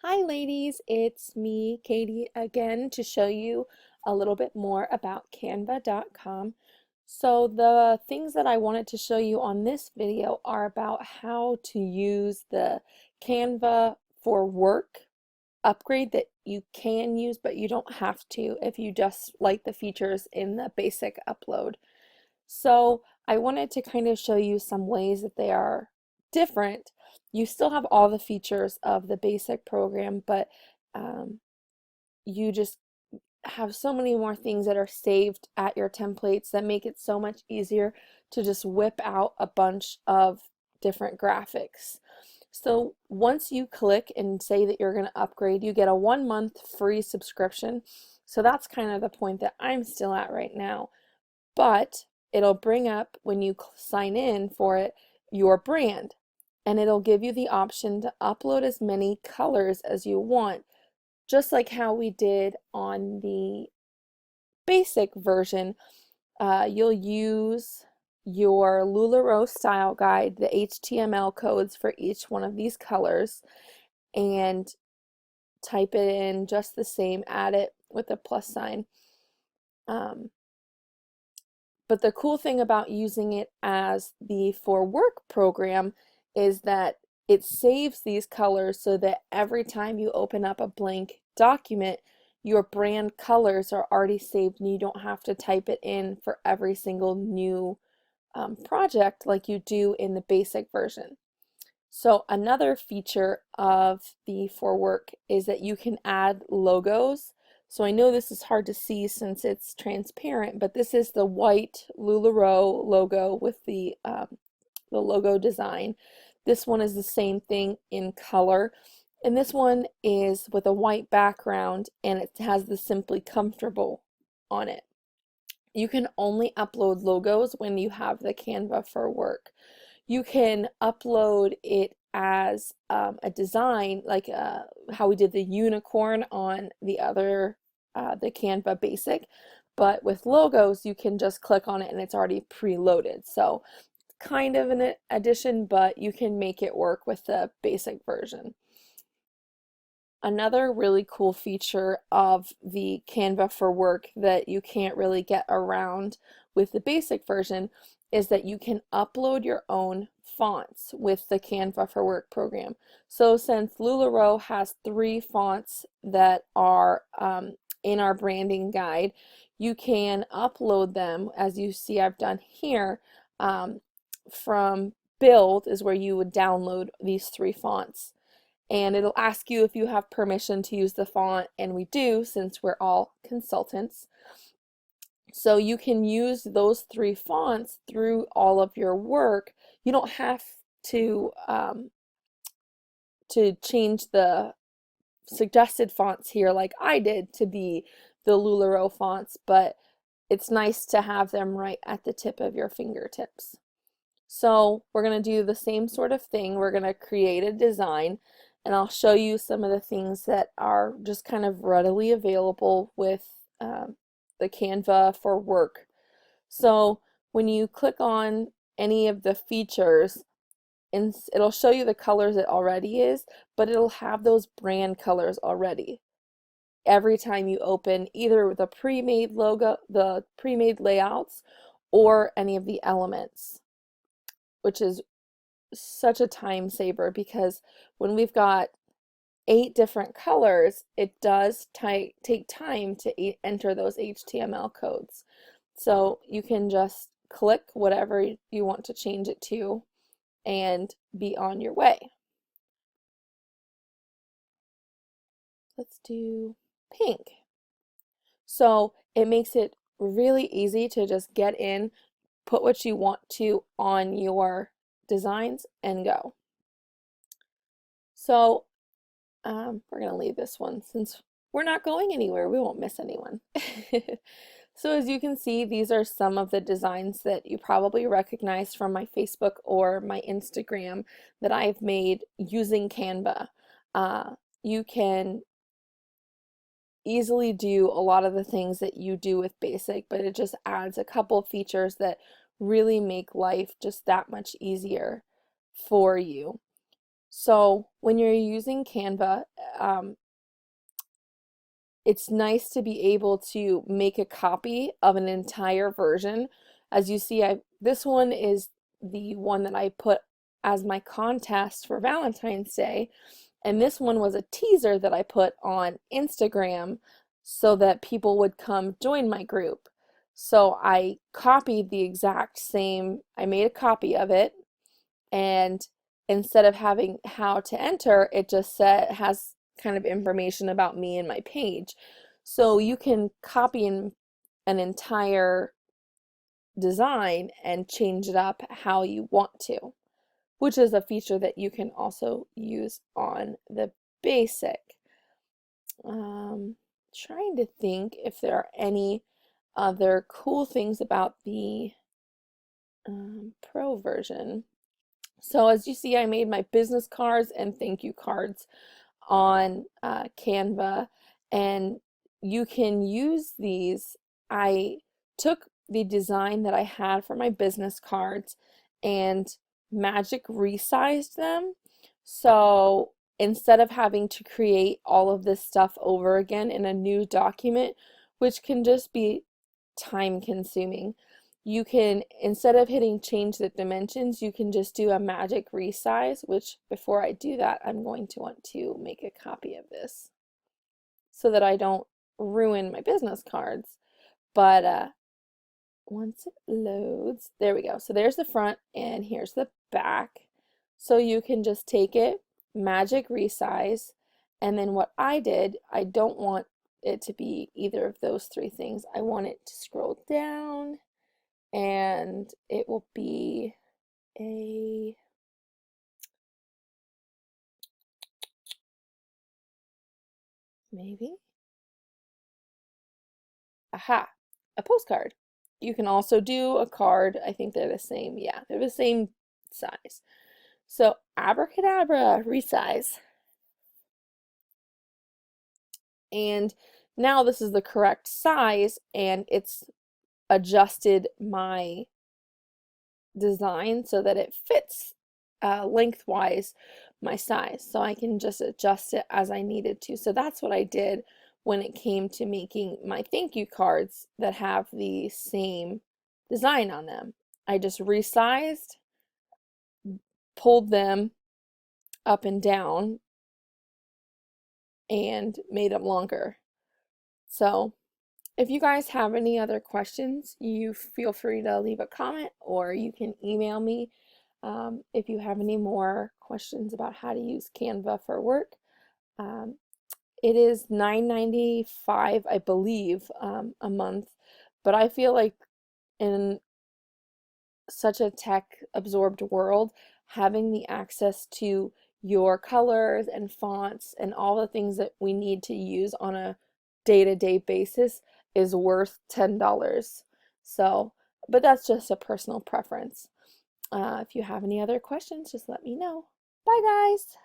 Hi ladies, it's me, Katie, again to show you a little bit more about Canva.com. So the things that I wanted to show you on this video are about how to use the Canva for work upgrade that you can use, but you don't have to if you just like the features in the basic upload. So I wanted to kind of show you some ways that they are different. You still have all the features of the basic program, but um, you just have so many more things that are saved at your templates that make it so much easier to just whip out a bunch of different graphics. So once you click and say that you're going to upgrade, you get a 1 month free subscription. So that's kind of the point that I'm still at right now. But it'll bring up when you sign in for it your brand, and it'll give you the option to upload as many colors as you want, just like how we did on the basic version. You'll use your LuLaRoe style guide, the HTML codes for each one of these colors, and type it in just the same, add it with a plus sign. Um, But the cool thing about using it as the for work program is that it saves these colors so that every time you open up a blank document, your brand colors are already saved and you don't have to type it in for every single new project like you do in the basic version. So another feature of the for work is that you can add logos. So I know this is hard to see since it's transparent, but this is the white LuLaRoe logo with the logo design. This one is the same thing in color. And this one is with a white background and it has the Simply Comfortable on it. You can only upload logos when you have the Canva for work. You can upload it as a design, like how we did the unicorn on the Canva basic, but with logos, you can just click on it and it's already preloaded. So kind of an addition, but you can make it work with the basic version. Another really cool feature of the Canva for work that you can't really get around with the basic version is that you can upload your own fonts with the Canva for work program. So since LuLaRoe has 3 fonts that are in our branding guide, you can upload them, as you see I've done here, from build is where you would download these 3 fonts, and it'll ask you if you have permission to use the font, and we do since we're all consultants. So you can use those 3 fonts through all of your work. You don't have to change the suggested fonts here like I did to be the LuLaRoe fonts, but it's nice to have them right at the tip of your fingertips. So we're going to do the same sort of thing. We're going to create a design, and I'll show you some of the things that are just kind of readily available with the Canva for work. So when you click on any of the features, and it'll show you the colors it already is, but it'll have those brand colors already every time you open either the pre-made logo, the pre-made layouts, or any of the elements, which is such a time saver because when we've got 8 different colors, it does take time to enter those HTML codes. So you can just click whatever you want to change it to and be on your way. Let's do pink. So it makes it really easy to just get in, put what you want to on your designs, and go. So we're going to leave this one since we're not going anywhere. We won't miss anyone. So as you can see, these are some of the designs that you probably recognize from my Facebook or my Instagram that I've made using Canva. You can easily do a lot of the things that you do with basic, but it just adds a couple features that really make life just that much easier for you. So when you're using Canva, um, it's nice to be able to make a copy of an entire version. As you see, this one is the one that I put as my contest for Valentine's Day, and this one was a teaser that I put on Instagram so that people would come join my group. So I copied the exact same, I made a copy of it, and instead of having how to enter, it just has kind of information about me and my page. So you can copy an entire design and change it up how you want to, which is a feature that you can also use on the basic. Trying to think if there are any other cool things about the Pro version. So as you see, I made my business cards and thank you cards on Canva, and you can use these. I took the design that I had for my business cards and magic resized them. So instead of having to create all of this stuff over again in a new document, which can just be time consuming, you can, instead of hitting change the dimensions, you can just do a magic resize, which before I do that, I'm going to want to make a copy of this so that I don't ruin my business cards. But once it loads, there we go. So there's the front and here's the back. So you can just take it, magic resize, and then what I did, I don't want it to be either of those three things. I want it to scroll down, and it will be a maybe, aha, a postcard. You can also do a card. I think they're the same. Yeah, they're the same size. So abracadabra, resize. And now this is the correct size, and it's adjusted my design so that it fits lengthwise my size, so I can just adjust it as I needed to. So that's what I did when it came to making my thank you cards that have the same design on them. I just resized, pulled them up and down, and made them longer. So if you guys have any other questions, you feel free to leave a comment, or you can email me if you have any more questions about how to use Canva for work. Um, it is $9.95, I believe, a month, but I feel like in such a tech-absorbed world, having the access to your colors and fonts and all the things that we need to use on a day-to-day basis is worth $10. So, but that's just a personal preference. If you have any other questions, just let me know. Bye, guys.